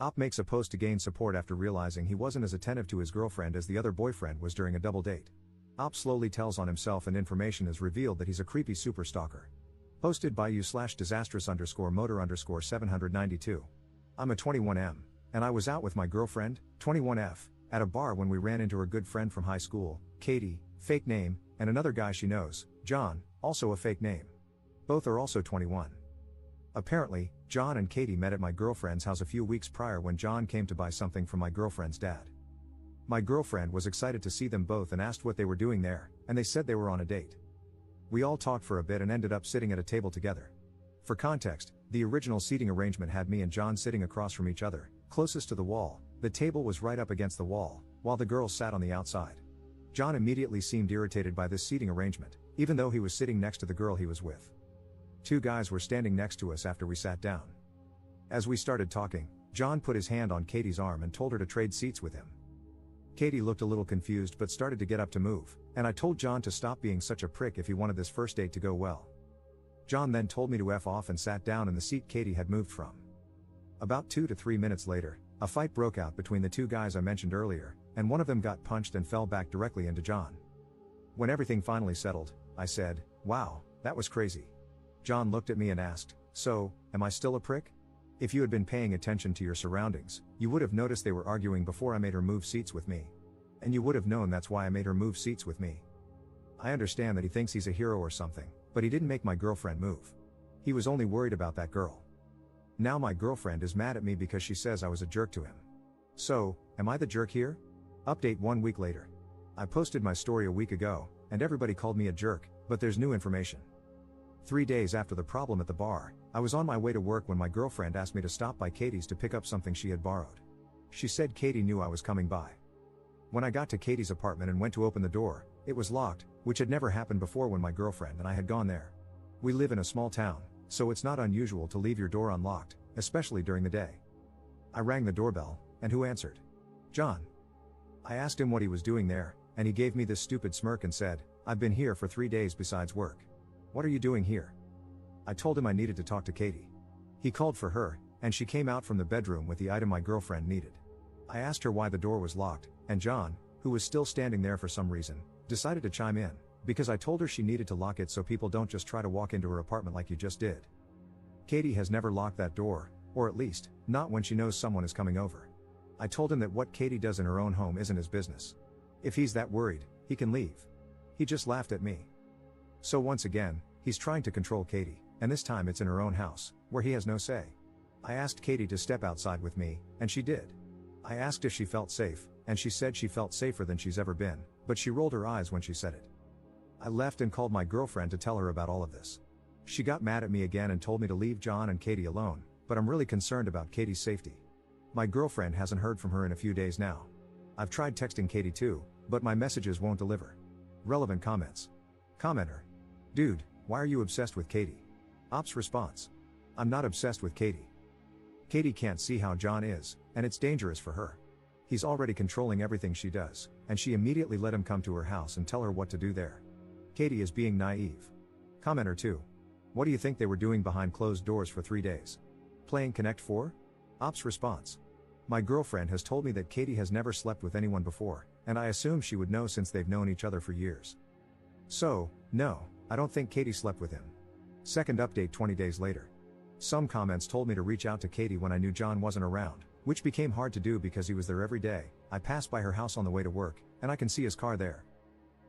Op makes a post to gain support after realizing he wasn't as attentive to his girlfriend as the other boyfriend was during a double date. Op slowly tells on himself and information is revealed that he's a creepy super stalker. Posted by u/disastrous_motor_792. I'm a 21M, and I was out with my girlfriend, 21F, at a bar when we ran into her good friend from high school, Katie, fake name, and another guy she knows, John, also a fake name. Both are also 21. Apparently, John and Katie met at my girlfriend's house a few weeks prior when John came to buy something from my girlfriend's dad. My girlfriend was excited to see them both and asked what they were doing there, and they said they were on a date. We all talked for a bit and ended up sitting at a table together. For context, the original seating arrangement had me and John sitting across from each other, closest to the wall. The table was right up against the wall, while the girls sat on the outside. John immediately seemed irritated by this seating arrangement, even though he was sitting next to the girl he was with. Two guys were standing next to us after we sat down. As we started talking, John put his hand on Katie's arm and told her to trade seats with him. Katie looked a little confused but started to get up to move, and I told John to stop being such a prick if he wanted this first date to go well. John then told me to F off and sat down in the seat Katie had moved from. About 2 to 3 minutes later, a fight broke out between the two guys I mentioned earlier, and one of them got punched and fell back directly into John. When everything finally settled, I said, "Wow, that was crazy." John looked at me and asked, "So, am I still a prick?" If you had been paying attention to your surroundings, you would have noticed they were arguing before I made her move seats with me. And you would have known that's why I made her move seats with me. I understand that he thinks he's a hero or something, but he didn't make my girlfriend move. He was only worried about that girl. Now my girlfriend is mad at me because she says I was a jerk to him. So, am I the jerk here? Update 1 week later. I posted my story a week ago, and everybody called me a jerk, but there's new information. 3 days after the problem at the bar, I was on my way to work when my girlfriend asked me to stop by Katie's to pick up something she had borrowed. She said Katie knew I was coming by. When I got to Katie's apartment and went to open the door, it was locked, which had never happened before when my girlfriend and I had gone there. We live in a small town, so it's not unusual to leave your door unlocked, especially during the day. I rang the doorbell, and who answered? John. I asked him what he was doing there, and he gave me this stupid smirk and said, "I've been here for 3 days besides work. What are you doing here?" I told him I needed to talk to Katie. He called for her, and she came out from the bedroom with the item my girlfriend needed. I asked her why the door was locked, and John, who was still standing there for some reason, decided to chime in, because I told her she needed to lock it so people don't just try to walk into her apartment like you just did. Katie has never locked that door, or at least, not when she knows someone is coming over. I told him that what Katie does in her own home isn't his business. If he's that worried, he can leave. He just laughed at me. So once again, he's trying to control Katie, and this time it's in her own house, where he has no say. I asked Katie to step outside with me, and she did. I asked if she felt safe, and she said she felt safer than she's ever been, but she rolled her eyes when she said it. I left and called my girlfriend to tell her about all of this. She got mad at me again and told me to leave John and Katie alone, but I'm really concerned about Katie's safety. My girlfriend hasn't heard from her in a few days now. I've tried texting Katie too, but my messages won't deliver. Relevant comments. Commenter. Dude, why are you obsessed with Katie? Op's response. I'm not obsessed with Katie. Katie can't see how John is, and it's dangerous for her. He's already controlling everything she does, and she immediately let him come to her house and tell her what to do there. Katie is being naive. Commenter 2. What do you think they were doing behind closed doors for 3 days? Playing Connect 4? Op's response. My girlfriend has told me that Katie has never slept with anyone before, and I assume she would know since they've known each other for years. So, no, I don't think Katie slept with him. Second update 20 days later. Some comments told me to reach out to Katie when I knew John wasn't around, which became hard to do because he was there every day. I passed by her house on the way to work, and I can see his car there.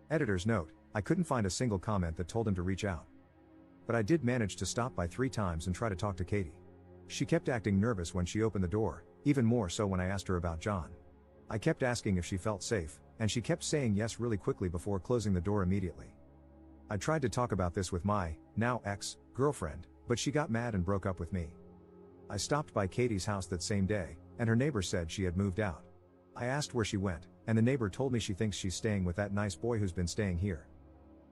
Editor's note, I couldn't find a single comment that told him to reach out. But I did manage to stop by 3 times and try to talk to Katie. She kept acting nervous when she opened the door, even more so when I asked her about John. I kept asking if she felt safe, and she kept saying yes really quickly before closing the door immediately. I tried to talk about this with my, now ex-girlfriend, but she got mad and broke up with me. I stopped by Katie's house that same day, and her neighbor said she had moved out. I asked where she went, and the neighbor told me she thinks she's staying with that nice boy who's been staying here.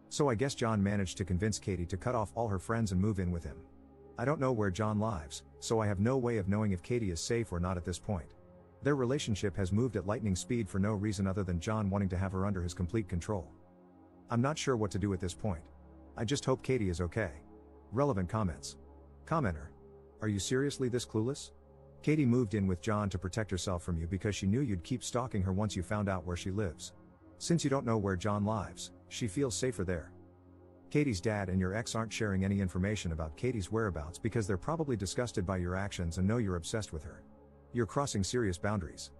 So I guess John managed to convince Katie to cut off all her friends and move in with him. I don't know where John lives, so I have no way of knowing if Katie is safe or not at this point. Their relationship has moved at lightning speed for no reason other than John wanting to have her under his complete control. I'm not sure what to do at this point. I just hope Katie is okay. Relevant comments. Commenter. Are you seriously this clueless? Katie moved in with John to protect herself from you because she knew you'd keep stalking her once you found out where she lives. Since you don't know where John lives, she feels safer there. Katie's dad and your ex aren't sharing any information about Katie's whereabouts because they're probably disgusted by your actions and know you're obsessed with her. You're crossing serious boundaries.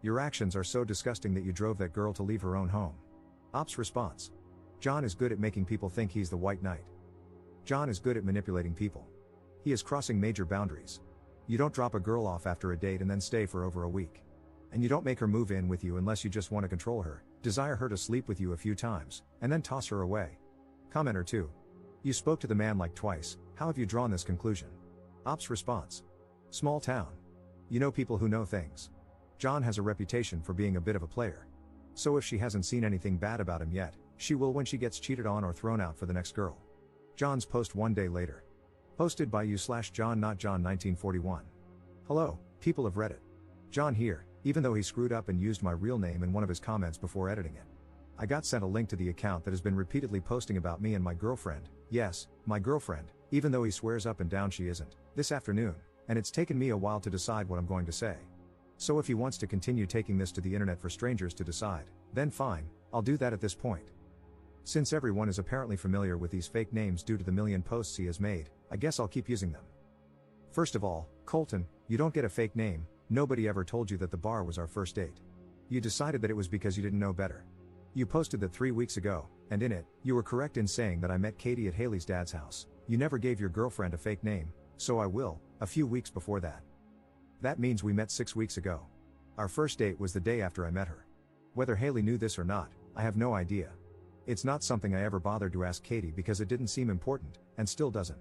Your actions are so disgusting that you drove that girl to leave her own home. Ops response. John is good at making people think he's the white knight. John is good at manipulating people. He is crossing major boundaries. You don't drop a girl off after a date and then stay for over a week. And you don't make her move in with you unless you just want to control her, desire her to sleep with you a few times, and then toss her away. Commenter 2. You spoke to the man like twice, how have you drawn this conclusion? Ops response. Small town. You know people who know things. John has a reputation for being a bit of a player. So if she hasn't seen anything bad about him yet, she will when she gets cheated on or thrown out for the next girl. John's post one day later. Posted by you/John not John 1941. Hello, people of Reddit. John here, even though he screwed up and used my real name in one of his comments before editing it. I got sent a link to the account that has been repeatedly posting about me and my girlfriend, yes, my girlfriend, even though he swears up and down she isn't, this afternoon, and it's taken me a while to decide what I'm going to say. So if he wants to continue taking this to the internet for strangers to decide, then fine, I'll do that at this point. Since everyone is apparently familiar with these fake names due to the million posts he has made, I guess I'll keep using them. First of all, Colton, you don't get a fake name, nobody ever told you that the bar was our first date. You decided that it was because you didn't know better. You posted that 3 weeks ago, and in it, you were correct in saying that I met Katie at Haley's dad's house. You never gave your girlfriend a fake name, so I will, a few weeks before that. That means we met 6 weeks ago. Our first date was the day after I met her. Whether Haley knew this or not, I have no idea. It's not something I ever bothered to ask Katie because it didn't seem important, and still doesn't.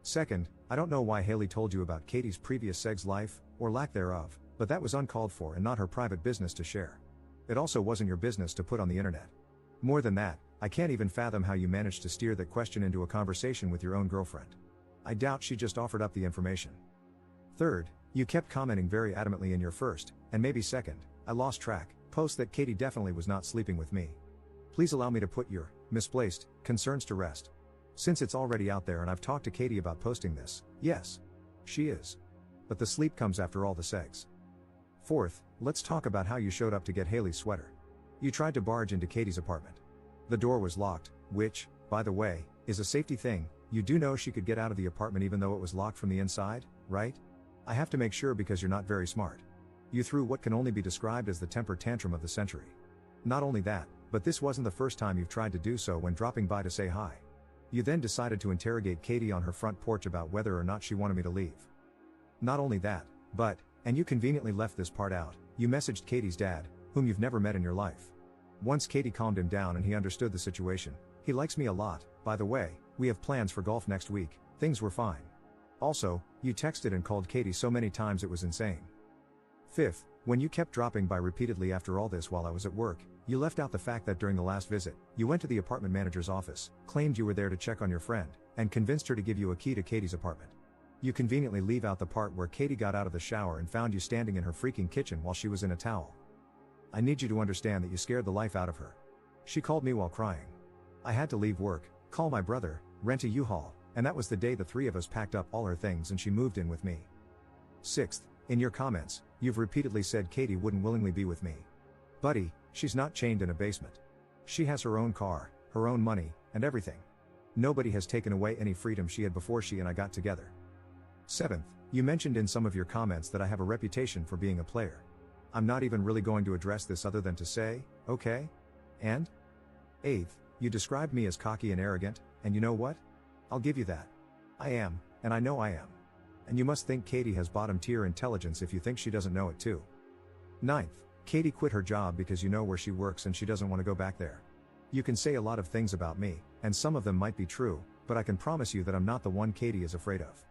Second, I don't know why Haley told you about Katie's previous sex life, or lack thereof, but that was uncalled for and not her private business to share. It also wasn't your business to put on the internet. More than that, I can't even fathom how you managed to steer that question into a conversation with your own girlfriend. I doubt she just offered up the information. Third, you kept commenting very adamantly in your first, and maybe second, I lost track, post that Katie definitely was not sleeping with me. Please allow me to put your misplaced concerns to rest. Since it's already out there and I've talked to Katie about posting this, yes, she is. But the sleep comes after all the sex. Fourth, let's talk about how you showed up to get Haley's sweater. You tried to barge into Katie's apartment. The door was locked, which, by the way, is a safety thing. You do know she could get out of the apartment even though it was locked from the inside, right? I have to make sure because you're not very smart. You threw what can only be described as the temper tantrum of the century. Not only that, but this wasn't the first time you've tried to do so when dropping by to say hi. You then decided to interrogate Katie on her front porch about whether or not she wanted me to leave. Not only that, but, and you conveniently left this part out, you messaged Katie's dad, whom you've never met in your life. Once Katie calmed him down and he understood the situation, he likes me a lot, by the way, we have plans for golf next week, things were fine. Also, you texted and called Katie so many times it was insane. Fifth, when you kept dropping by repeatedly after all this while I was at work, you left out the fact that during the last visit, you went to the apartment manager's office, claimed you were there to check on your friend, and convinced her to give you a key to Katie's apartment. You conveniently leave out the part where Katie got out of the shower and found you standing in her freaking kitchen while she was in a towel. I need you to understand that you scared the life out of her. She called me while crying. I had to leave work, call my brother, rent a U-Haul, and that was the day the three of us packed up all her things and she moved in with me. Sixth, in your comments, you've repeatedly said Katie wouldn't willingly be with me. Buddy, she's not chained in a basement. She has her own car, her own money, and everything. Nobody has taken away any freedom she had before she and I got together. Seventh, you mentioned in some of your comments that I have a reputation for being a player. I'm not even really going to address this other than to say, okay? And? Eighth, you described me as cocky and arrogant, and you know what? I'll give you that. I am, and I know I am. And you must think Katie has bottom-tier intelligence if you think she doesn't know it too. Ninth, Katie quit her job because you know where she works and she doesn't want to go back there. You can say a lot of things about me, and some of them might be true, but I can promise you that I'm not the one Katie is afraid of.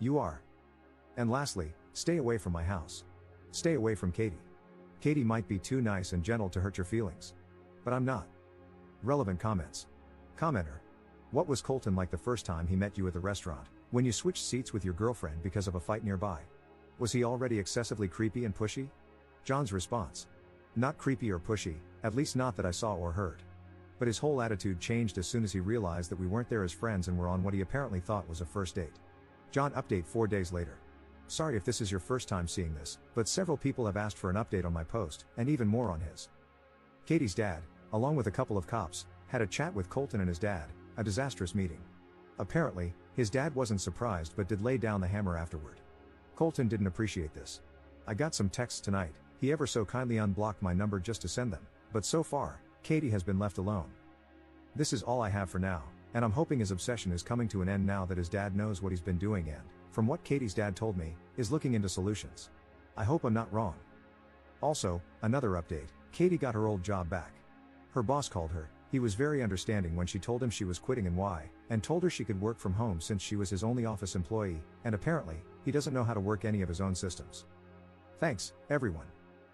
You are. And lastly, stay away from my house. Stay away from Katie. Katie might be too nice and gentle to hurt your feelings. But I'm not. Relevant comments. Commenter. What was Colton like the first time he met you at the restaurant, when you switched seats with your girlfriend because of a fight nearby? Was he already excessively creepy and pushy? John's response. Not creepy or pushy, at least not that I saw or heard. But his whole attitude changed as soon as he realized that we weren't there as friends and were on what he apparently thought was a first date. John update 4 days later. Sorry if this is your first time seeing this, but several people have asked for an update on my post, and even more on his. Katie's dad, along with a couple of cops, had a chat with Colton and his dad, a disastrous meeting. Apparently, his dad wasn't surprised but did lay down the hammer afterward. Colton didn't appreciate this. I got some texts tonight, he ever so kindly unblocked my number just to send them, but so far, Katie has been left alone. This is all I have for now, and I'm hoping his obsession is coming to an end now that his dad knows what he's been doing and, from what Katie's dad told me, is looking into solutions. I hope I'm not wrong. Also, another update, Katie got her old job back. Her boss called her, he was very understanding when she told him she was quitting and why, and told her she could work from home since she was his only office employee, and apparently, he doesn't know how to work any of his own systems. Thanks, everyone.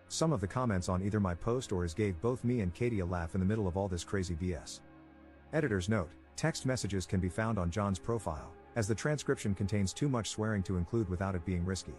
Some of the comments on either my post or his gave both me and Katie a laugh in the middle of all this crazy BS. Editor's note, text messages can be found on John's profile, as the transcription contains too much swearing to include without it being risky.